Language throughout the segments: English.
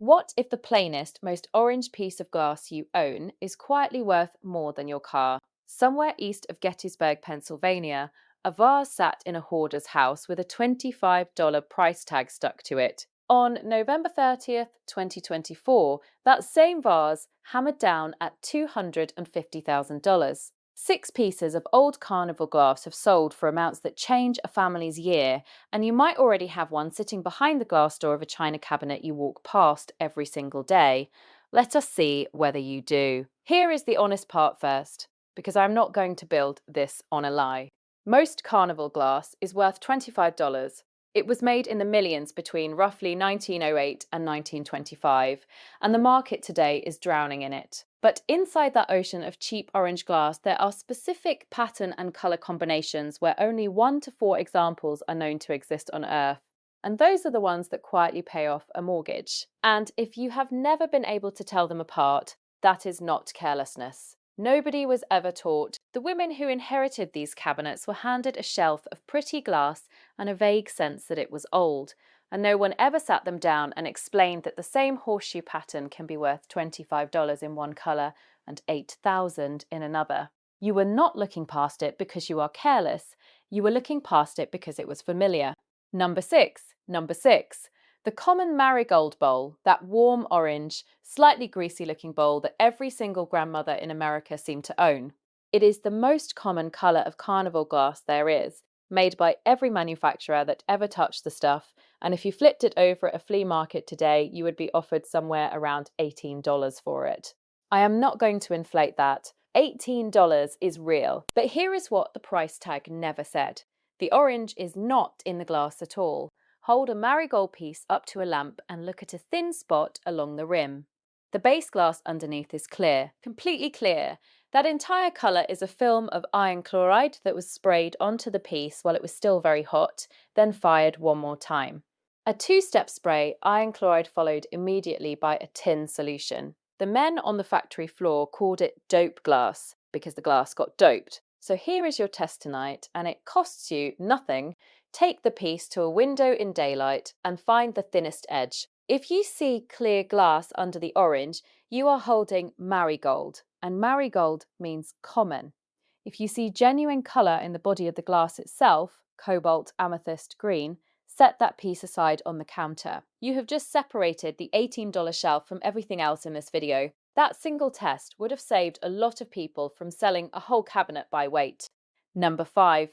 What if the plainest, most orange piece of glass you own is quietly worth more than your car? Somewhere east of Gettysburg, Pennsylvania, a vase sat in a hoarder's house with a $25 price tag stuck to it. On November 30th, 2024, that same vase hammered down at $250,000. Six pieces of old Carnival glass have sold for amounts that change a family's year, and you might already have one sitting behind the glass door of a china cabinet you walk past every single day. Let us see whether you do. Here is the honest part first, because I'm not going to build this on a lie. Most Carnival glass is worth $25. It was made in the millions between roughly 1908 and 1925, and the market today is drowning in it. But inside that ocean of cheap orange glass, there are specific pattern and colour combinations where only 1 to 4 examples are known to exist on Earth. And those are the ones that quietly pay off a mortgage. And if you have never been able to tell them apart, that is not carelessness. Nobody was ever taught. The women who inherited these cabinets were handed a shelf of pretty glass and a vague sense that it was old, and no one ever sat them down and explained that the same horseshoe pattern can be worth $25 in one colour and $8,000 in another. You were not looking past it because you are careless. You were looking past it because it was familiar. Number six. The common marigold bowl, that warm orange, slightly greasy-looking bowl that every single grandmother in America seemed to own. It is the most common colour of Carnival glass there is, made by every manufacturer that ever touched the stuff, and if you flipped it over at a flea market today, you would be offered somewhere around $18 for it. I am not going to inflate that. $18 is real, but here is what the price tag never said. The orange is not in the glass at all. Hold a marigold piece up to a lamp and look at a thin spot along the rim. The base glass underneath is clear, completely clear. That entire colour is a film of iron chloride that was sprayed onto the piece while it was still very hot, then fired one more time. A two-step spray, iron chloride followed immediately by a tin solution. The men on the factory floor called it dope glass because the glass got doped. So here is your test tonight, and it costs you nothing. Take the piece to a window in daylight and find the thinnest edge. If you see clear glass under the orange, you are holding marigold, and marigold means common. If you see genuine colour in the body of the glass itself, cobalt, amethyst, green, set that piece aside on the counter. You have just separated the $18 shelf from everything else in this video. That single test would have saved a lot of people from selling a whole cabinet by weight. Number five,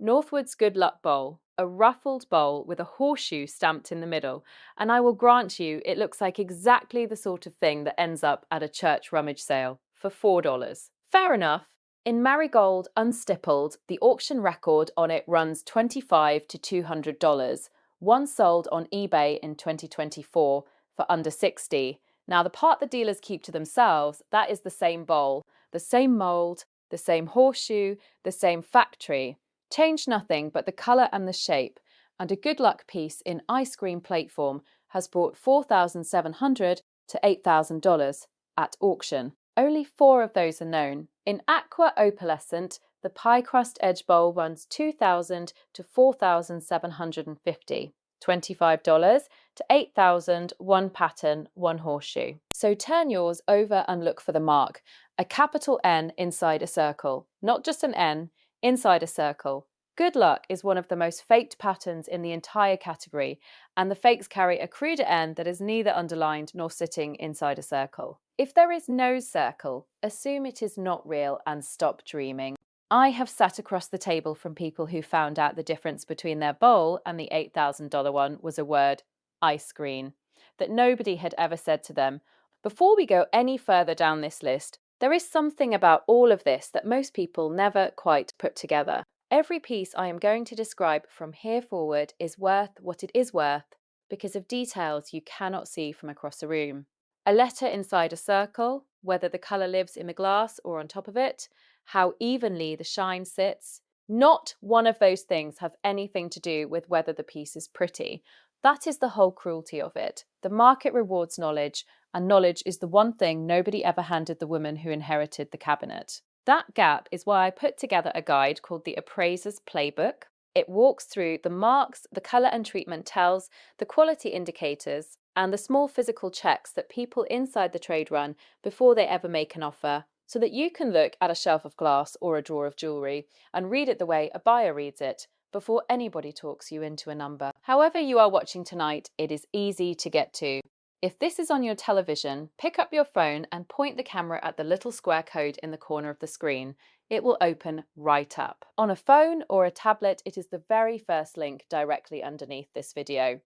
Northwood's Good Luck Bowl, a ruffled bowl with a horseshoe stamped in the middle, and I will grant you it looks like exactly the sort of thing that ends up at a church rummage sale for $4. Fair enough. In marigold unstippled, the auction record on it runs $25 to $200. One sold on eBay in 2024 for under $60. Now, the part the dealers keep to themselves, that is the same bowl, the same mould, the same horseshoe, the same factory. Change nothing but the colour and the shape, and a good luck piece in ice cream plate form has brought $4,700 to $8,000 at auction. Only 4 of those are known. In aqua opalescent, the pie crust edge bowl runs $2,000 to $4,750. $25 to $8,000, one pattern, one horseshoe. So turn yours over and look for the mark, a capital N inside a circle, not just an N, inside a circle. Good luck is one of the most faked patterns in the entire category, and the fakes carry a cruder N that is neither underlined nor sitting inside a circle. If there is no circle, assume it is not real and stop dreaming. I have sat across the table from people who found out the difference between their bowl and the $8,000 one was a word, ice cream, that nobody had ever said to them. Before we go any further down this list, there is something about all of this that most people never quite put together. Every piece I am going to describe from here forward is worth what it is worth because of details you cannot see from across a room. A letter inside a circle, whether the colour lives in the glass or on top of it, how evenly the shine sits. Not one of those things have anything to do with whether the piece is pretty. That is the whole cruelty of it. The market rewards knowledge, and knowledge is the one thing nobody ever handed the woman who inherited the cabinet. That gap is why I put together a guide called the Appraiser's Playbook. It walks through the marks, the colour and treatment tells, the quality indicators, and the small physical checks that people inside the trade run before they ever make an offer, so that you can look at a shelf of glass or a drawer of jewellery and read it the way a buyer reads it before anybody talks you into a number. However you are watching tonight, it is easy to get to. If this is on your television, pick up your phone and point the camera at the little square code in the corner of the screen. It will open right up. On a phone or a tablet, it is the very first link directly underneath this video.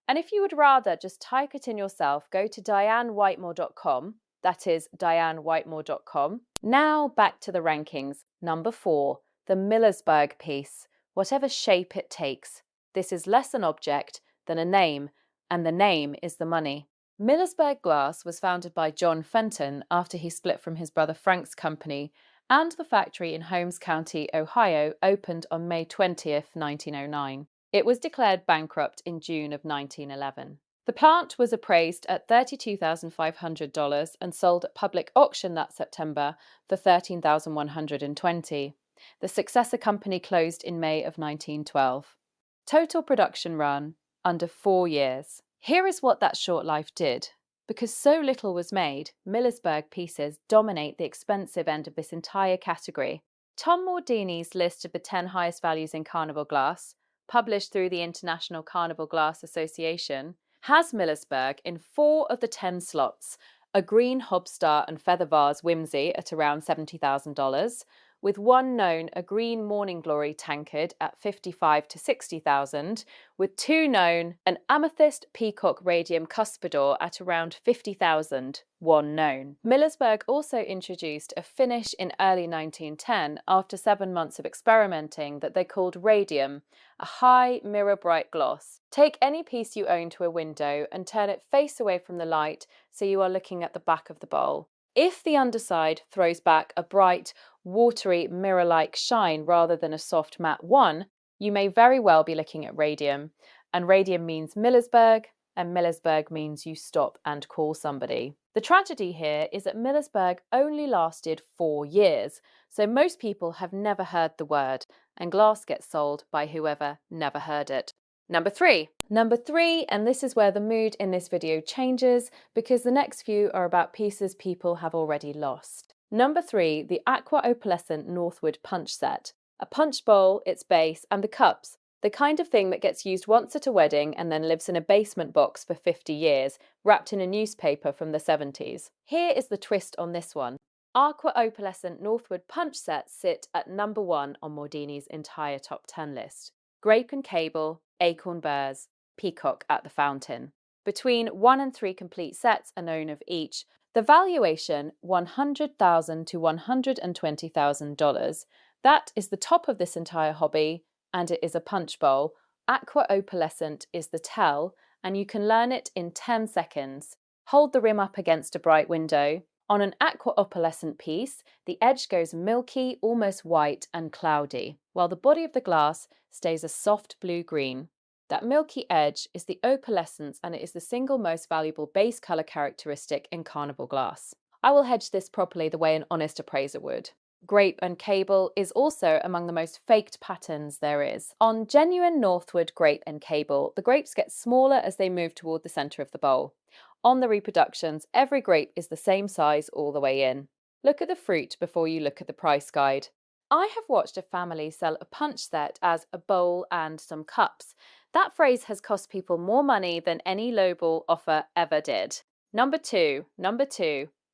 And if you would rather just type it in yourself, go to dianewhitemore.com. That is dianewhitemore.com. Now back to the rankings. Number 4, the Millersburg piece. Whatever shape it takes. This is less an object than a name, and the name is the money. Millersburg glass was founded by John Fenton after he split from his brother Frank's company, and the factory in Holmes County, Ohio, opened on May 20th, 1909. It was declared bankrupt in June of 1911. The plant was appraised at $32,500 and sold at public auction that September for $13,120. The successor company closed in May of 1912. Total production run, under 4 years. Here is what that short life did. Because so little was made, Millersburg pieces dominate the expensive end of this entire category. Tom Mordini's list of the 10 highest values in Carnival glass, published through the International Carnival Glass Association, has Millersburg in 4 of the 10 slots, a green Hobstar and feather vase Whimsy at around $70,000, with one known, a green Morning Glory tankard at $55,000 to $60,000, with 2 known, an amethyst peacock radium cuspidor at around $50,000, one known. Millersburg also introduced a finish in early 1910 after 7 months of experimenting that they called radium, a high mirror bright gloss. Take any piece you own to a window and turn it face away from the light so you are looking at the back of the bowl. If the underside throws back a bright, watery, mirror-like shine rather than a soft matte one, you may very well be looking at radium. And radium means Millersburg, and Millersburg means you stop and call somebody. The tragedy here is that Millersburg only lasted 4 years, so most people have never heard the word, and glass gets sold by whoever never heard it. Number 3, and this is where the mood in this video changes because the next few are about pieces people have already lost. Number 3, the aqua opalescent Northwood punch set. A punch bowl, its base, and the cups. The kind of thing that gets used once at a wedding and then lives in a basement box for 50 years, wrapped in a newspaper from the 70s. Here is the twist on this one. Aqua opalescent Northwood punch sets sit at number 1 on Mordini's entire top 10 list. Grape and cable, acorn burrs, peacock at the fountain. Between 1 and 3 complete sets are known of each. The valuation, $100,000 to $120,000. That is the top of this entire hobby, and it is a punch bowl. Aqua opalescent is the tell, and you can learn it in 10 seconds. Hold the rim up against a bright window. On an aqua opalescent piece, the edge goes milky, almost white and cloudy, while the body of the glass stays a soft blue-green. That milky edge is the opalescence, and it is the single most valuable base colour characteristic in Carnival glass. I will hedge this properly the way an honest appraiser would. Grape and cable is also among the most faked patterns there is. On genuine Northwood grape and cable, the grapes get smaller as they move toward the centre of the bowl. On the reproductions, every grape is the same size all the way in. Look at the fruit before you look at the price guide. I have watched a family sell a punch set as a bowl and some cups. That phrase has cost people more money than any lowball offer ever did. Number two,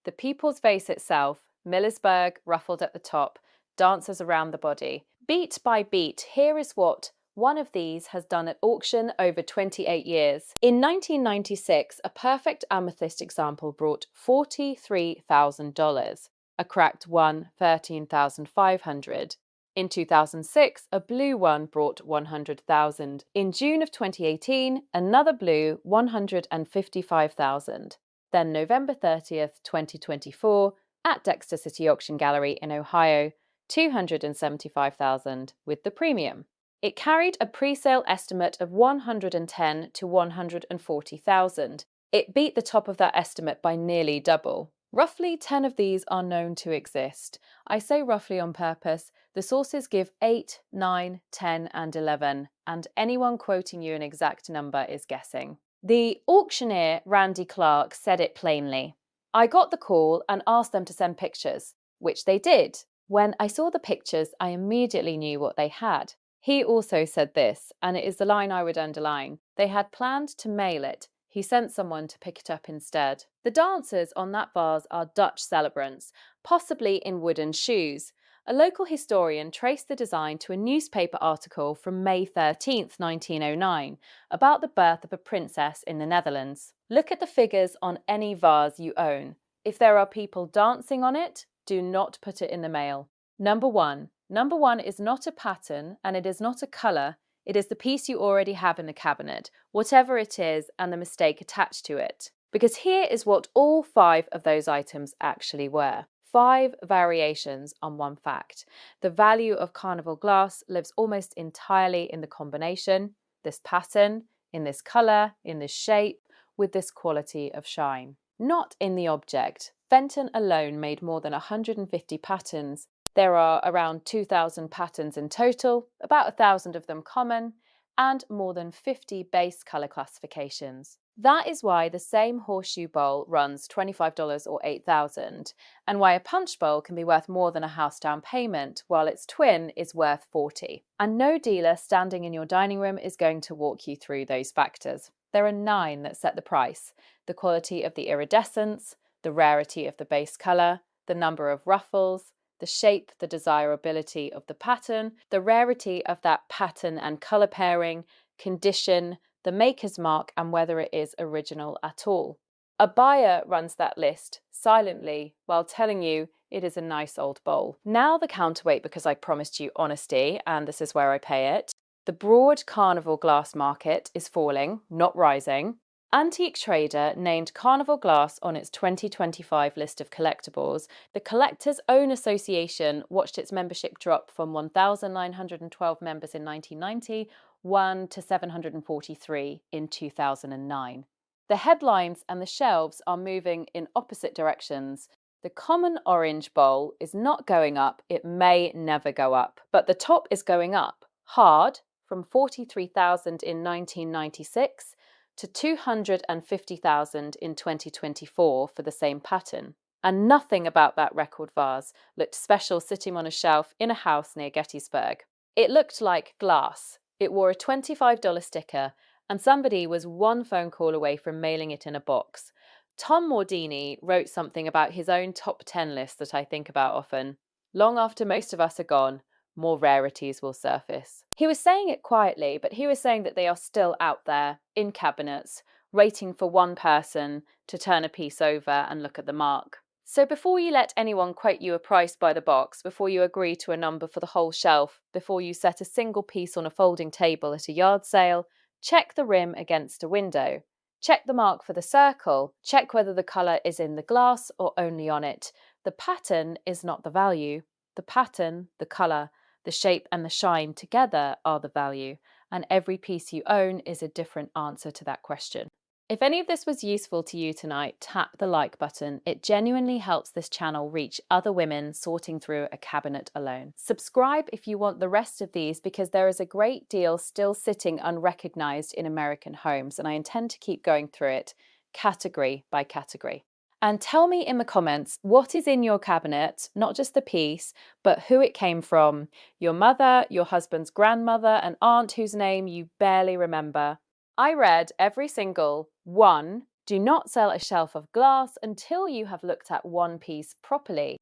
the people's vase itself, Millersburg ruffled at the top, dances around the body. Beat by beat, here is what one of these has done at auction over 28 years. In 1996, a perfect amethyst example brought $43,000. A cracked one, $13,500. In 2006, a blue one brought $100,000. In June of 2018, another blue, $155,000. Then November 30th, 2024, at Dexter City Auction Gallery in Ohio, $275,000 with the premium. It carried a pre-sale estimate of $110,000 to $140,000. It beat the top of that estimate by nearly double. Roughly 10 of these are known to exist. I say roughly on purpose. The sources give 8, 9, 10 and 11, and anyone quoting you an exact number is guessing. The auctioneer, Randy Clark, said it plainly. I got the call and asked them to send pictures, which they did. When I saw the pictures, I immediately knew what they had. He also said this, and it is the line I would underline. They had planned to mail it. He sent someone to pick it up instead. The dancers on that vase are Dutch celebrants, possibly in wooden shoes. A local historian traced the design to a newspaper article from May 13th, 1909, about the birth of a princess in the Netherlands. Look at the figures on any vase you own. If there are people dancing on it, do not put it in the mail. Number one. Number one is not a pattern and it is not a colour. It is the piece you already have in the cabinet, whatever it is, and the mistake attached to it. Because here is what all 5 of those items actually were. 5 variations on one fact. The value of Carnival glass lives almost entirely in the combination, this pattern, in this colour, in this shape, with this quality of shine. Not in the object. Fenton alone made more than 150 patterns. There are around 2,000 patterns in total, about 1,000 of them common, and more than 50 base colour classifications. That is why the same horseshoe bowl runs $25 or $8,000, and why a punch bowl can be worth more than a house down payment, while its twin is worth $40. And no dealer standing in your dining room is going to walk you through those factors. There are 9 that set the price: the quality of the iridescence, the rarity of the base colour, the number of ruffles, the shape, the desirability of the pattern, the rarity of that pattern and colour pairing, condition, the maker's mark, and whether it is original at all. A buyer runs that list silently while telling you it is a nice old bowl. Now the counterweight, because I promised you honesty, and this is where I pay it. The broad Carnival glass market is falling, not rising. Antique Trader named Carnival glass on its 2025 list of collectibles. The Collectors' Own Association watched its membership drop from 1,912 members in 1991 to 743 in 2009. The headlines and the shelves are moving in opposite directions. The common orange bowl is not going up, it may never go up, but the top is going up, hard, from 43,000 in 1996 to 250,000 in 2024 for the same pattern. And nothing about that record vase looked special sitting on a shelf in a house near Gettysburg. It looked like glass. It wore a $25 sticker, and somebody was one phone call away from mailing it in a box. Tom Mordini wrote something about his own top 10 list that I think about often. Long after most of us are gone, more rarities will surface. He was saying it quietly, but he was saying that they are still out there, in cabinets, waiting for one person to turn a piece over and look at the mark. So before you let anyone quote you a price by the box, before you agree to a number for the whole shelf, before you set a single piece on a folding table at a yard sale, check the rim against a window. Check the mark for the circle. Check whether the colour is in the glass or only on it. The pattern is not the value. The pattern, the colour, the shape and the shine together are the value, and every piece you own is a different answer to that question. If any of this was useful to you tonight, tap the like button. It genuinely helps this channel reach other women sorting through a cabinet alone. Subscribe if you want the rest of these, because there is a great deal still sitting unrecognised in American homes, and I intend to keep going through it category by category. And tell me in the comments what is in your cabinet, not just the piece, but who it came from. Your mother, your husband's grandmother, an aunt whose name you barely remember. I read every single one. Do not sell a shelf of glass until you have looked at one piece properly.